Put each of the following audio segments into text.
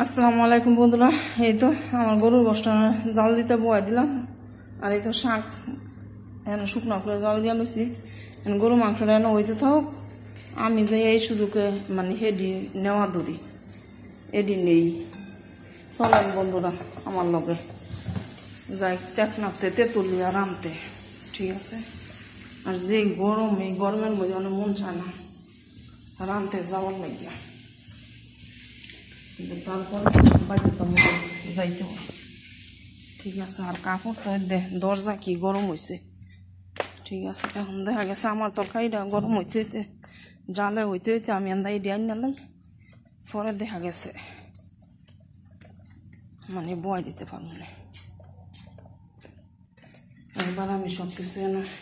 আসসালামু আলাইকুম বন্ধুরা। এই তো আমার গরুর গোশটা জাল দিতে বয় দিলাম। আর এই তো শাক এখন শুকনো করে জাল দিয়ে লইছি। গরু মাংসটা এনে হইতে থাক, আমি যে এই সুযোগে মানে হেডি নেওয়া ধরি এডি নেই। চলেন বন্ধুরা আমার লগে যাই টেকনাফতে তেঁতুলিয়া রামতে, ঠিক আছে। আর যে গরম, এই গরমের মধ্যে অনেক মন চায় না রামতে যাওয়ার লাগিয়া, কিন্তু তারপর বাড়িতে যাইতে হবে, ঠিক আছে। আর কাপড় তো দরজা কি গরম হয়েছে, ঠিক আছে। এখন দেখা গেছে আমার তরকারিটা গরম হইতে হইতে জালে হইতে হইতে আমি আন্দাই ডিয়াই নালাই, পরে দেখা গেছে মানে বয় দিতে পারবো না। একবার আমি সব কিছু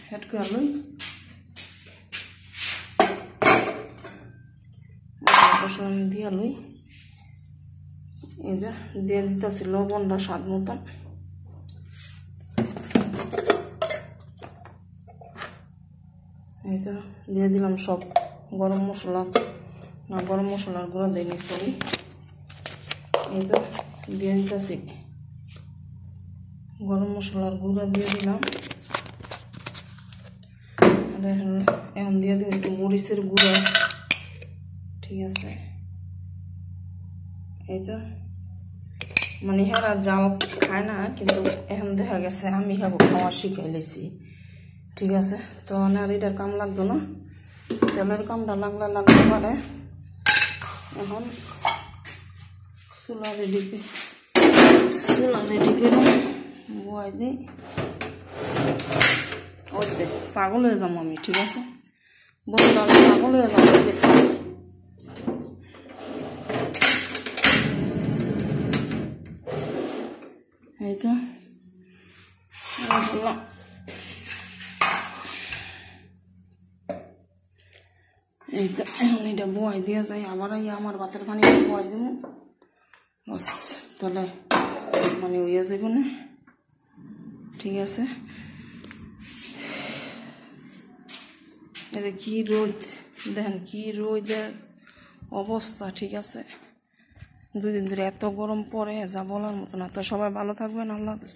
হেড করে লই, দিয়ে লই। এই যে দিয়ে দিতেছি লবণটা স্বাদ মতন। এই তো দিয়ে দিলাম সব গরম মশলা, না গরম মশলার গুঁড়া দিইনি, সরি। এই তো দিয়ে দিতেছি গরম মশলার গুঁড়া দিয়ে দিলাম। আর এখন দিয়ে দিই একটু মরিচের গুঁড়া, ঠিক আছে। এই তো মানে হেরা জাল খায় না, কিন্তু এখন দেখা গেছে আমি খাওয়া শিখাই লেছি, ঠিক আছে। তো আর এটার কাম লাগতো না, তেলের কামটা লাগতে পারে। এখন চুলা রেডি করে বয় দিই। ওই দে পাগল হয়ে যাবো আমি, ঠিক আছে বন্ধুরা, আমি পাগল হয়ে যাবো। এই তো এই তো এখন এটা বয় দিয়ে যাই, আবার আমার ভাতের পানি বয় দেবো, বাস তাহলে মানে হইয়া যাইব না, ঠিক আছে। এই যে কি রোদ দেখেন, কি রোদের অবস্থা, ঠিক আছে। দুদিন ধরে এত গরম পড়ে যা বলার মতো না। তো সবাই ভালো থাকবেন, আল্লাহ হাফেজ।